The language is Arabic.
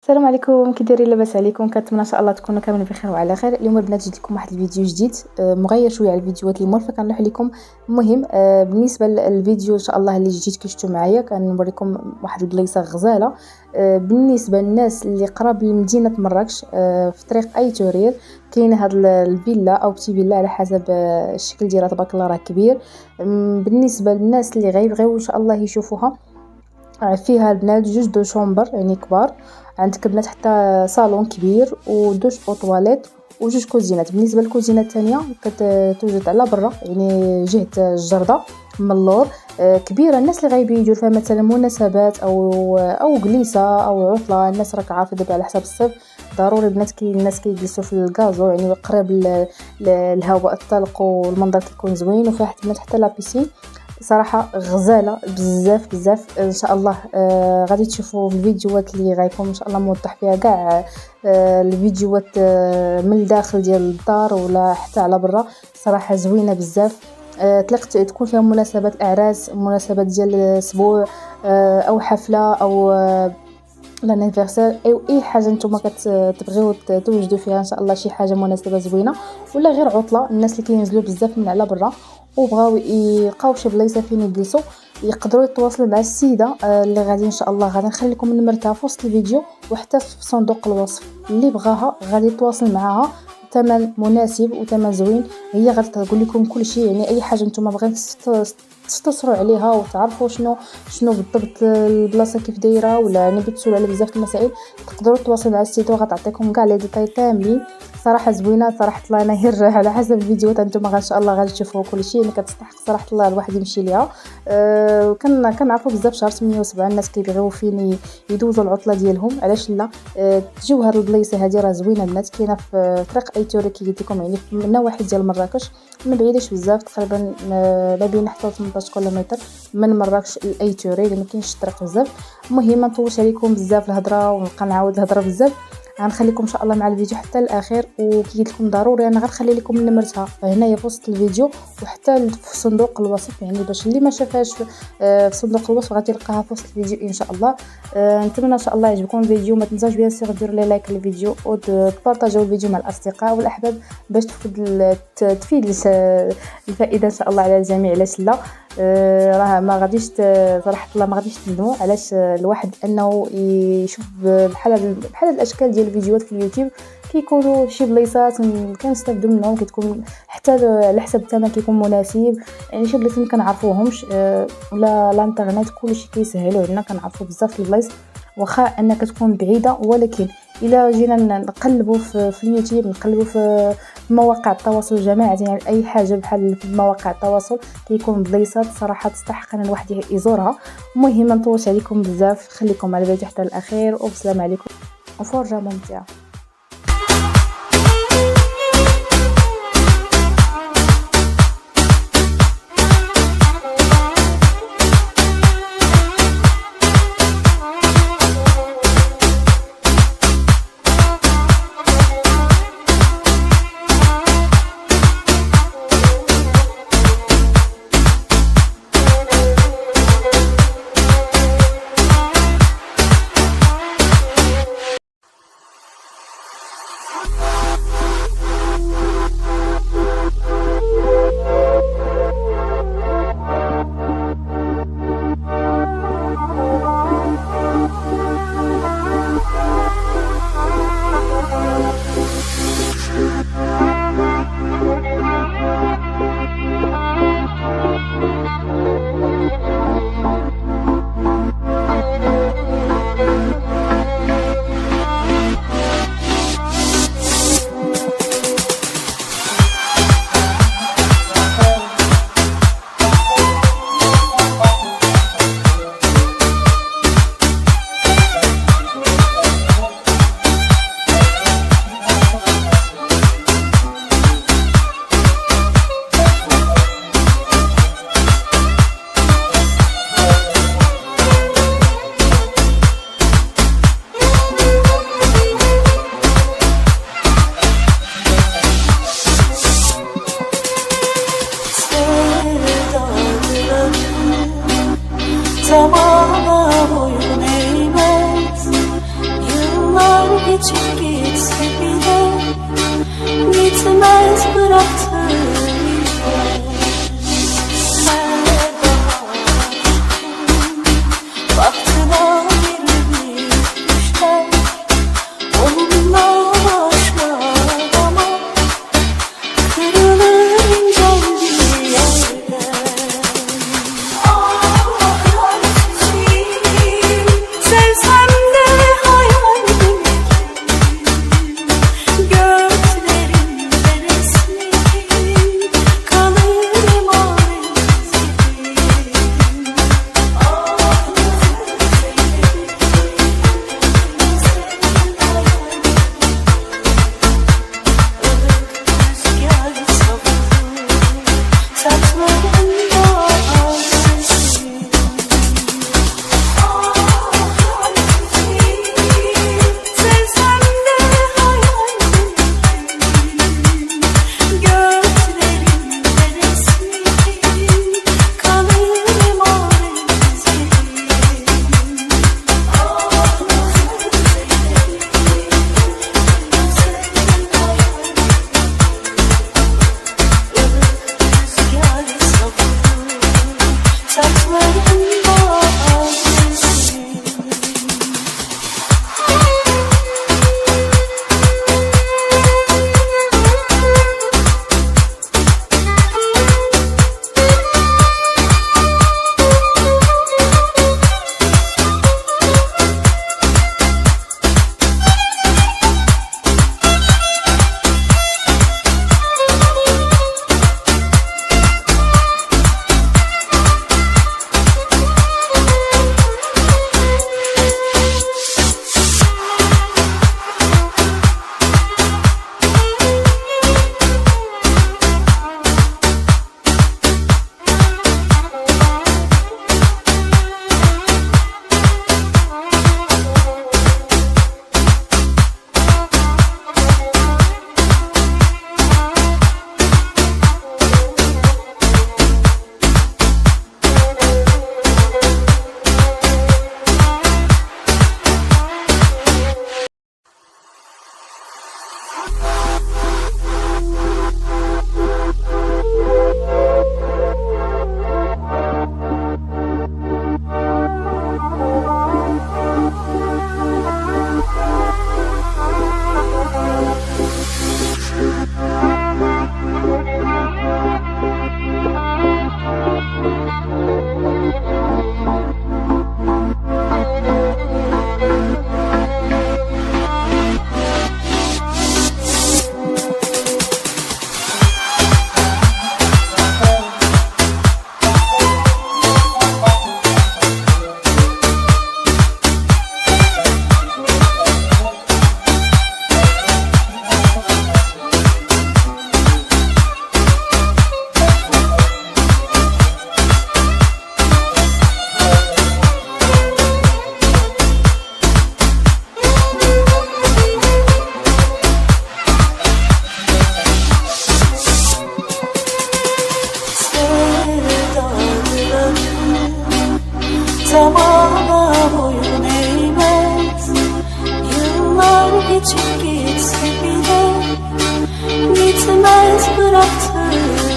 السلام عليكم، كي دايرين؟ لاباس عليكم؟ كنتمنى ان شاء الله تكونوا كاملين بخير وعلى خير. اليوم البنات جيت لكم واحد الفيديو جديد مغير شويه على الفيديوهات اللي مولفه كنلوح لكم. المهم بالنسبه للفيديو ان شاء الله اللي جيت كشفتوا معايا كنوريكم واحد البلايصه غزاله. بالنسبه للناس اللي قراب لمدينه مراكش في طريق اي تورير كاينه هاد الفيلا او بتي فيلا على حسب الشكل ديالها، تبارك الله راه كبير. بالنسبه للناس اللي غيبغيو ان شاء الله يشوفوها، فيها البنات جوج دو شومبر يعني كبار، عندك البنات حتى صالون كبير ودوش او طواليت وجوج كوزينات. بالنسبه للكوزينه الثانيه كتوجد على برا يعني جهه الجرده من اللور. كبيره، الناس اللي غايبين يديروا فيها مثلا مناسبات او جليسه او عطله. الناس راك عارفه دابا على حساب الصيف ضروري البنات الناس كيجلسوا في الكازو يعني قريب للهواء الطلق والمنظر كيكون زوين، وفيها حتى لا بيسين. صراحه غزاله بزاف بزاف ان شاء الله. غادي تشوفوا في الفيديوهات اللي غايكون ان شاء الله موضح فيها كاع الفيديوهات من الداخل ديال الدار ولا حتى على برا. صراحه زوينه بزاف. طلقت تكون فيها مناسبات اعراس، مناسبات ديال اسبوع او حفله او لانيفرسير او اي حاجه نتوما كتبغيو توجدوا فيها ان شاء الله شي حاجه مناسبه زوينه، ولا غير عطله. الناس اللي كينزلوا بزاف من على برا وبغاو يلقاو شي بلايصه فين يجلسوا يقدروا يتواصلوا مع السيده اللي غادي ان شاء الله غادي نخلي لكم نمرتها في وسط الفيديو وحتى في صندوق الوصف. اللي بغاها غادي يتواصل معها، ثمن مناسب وثمن زوين. هي غادي تقول لكم كل شيء، يعني اي حاجه نتوما بغيتوا تستفسروا عليها وتعرفوا شنو بالضبط البلاصه كيف دايره، ولا يعني بتسولوا على بزاف المسائل تقدروا تواصلوا مع السيت وغتعطيكم كاع لي ديتاي كاملين. صراحه زوينه صراحه الله. انا غير على حسب الفيديوهات نتوما ان شاء الله غادي تشوفوا كل شيء اللي كتستحق صراحه الله الواحد يمشي ليها. كنعرفوا بزاف شهر 8 و7 الناس كيبغيو فين يدوزوا العطله ديالهم، علاش لا. تجيو هاد البلايصه هادي راه زوينه البنات، كاينه في طريق اي توري كي قلت لكم يعني من نواحي ديال مراكش، ما بعيداش بزاف تقريبا ما بين حتى 18 كيلومتر من مراكش لاي توري، ما كاينش الطريق بزاف. المهم ما نطولش عليكم بزاف الهضره ونبقى نعاود الهضره بزاف. غنخليكم ان شاء الله مع الفيديو حتى الاخير، وكي قلت لكم ضروري انا غنخلي لكم نمرتها هنايا في وسط الفيديو وحتى في صندوق الوصف، يعني باش اللي ما شافهاش في صندوق الوصف غادي يلقاها في وسط الفيديو ان شاء الله. نتمنى ان شاء الله يعجبكم الفيديو. ما تنساوش بيان سيغ ديروا لي لايك للفيديو وتبارطاجيو الفيديو مع الاصدقاء والاحباب باش تفيد الفائده ان شاء الله على الجميع. علاش لا. راه ما غاديش صراحه الله ما غاديش تندموا. علاش الواحد انه يشوف بحال الاشكال ديال الفيديوهات في اليوتيوب كيكونوا شي بلايصات كنستافدوا منهم، كتكون حتى على حسب الثمن كيكون مناسب. يعني شي بلايصات ما كنعرفوهمش ولا الانترنت كلشي كيسهلوا لنا كنعرفوا بزاف البلايص واخا انك تكون بعيده. ولكن الا جينا نقلبوا في اليوتيوب، نقلبوا في مواقع التواصل الجماعي، يعني اي حاجه بحال في مواقع التواصل كيكون بلايصات صراحه تستحق ان الواحد يزورها. المهم ما نطولش عليكم بزاف، خليكم على الفيديو حتى الاخير والسلام عليكم وفرجه ممتعه. geçip gitse bile gitmez bıraktığım izler. Her bahar baktığına verilmiş düşler. Onunla başlar ama kırılır inceldiği yerden. Sevsem de hayal gözlerimde resmi kalır emanet gibi. Rüzgar savurur saçlarında ağrısın. Sevsem de hayal gözlerimde resmi kalır emanet Rüzgar savurur saçlarında ağrısın. Zamana boyun eğmez. Yıllar geçip gitse bile gitmez bıraktığım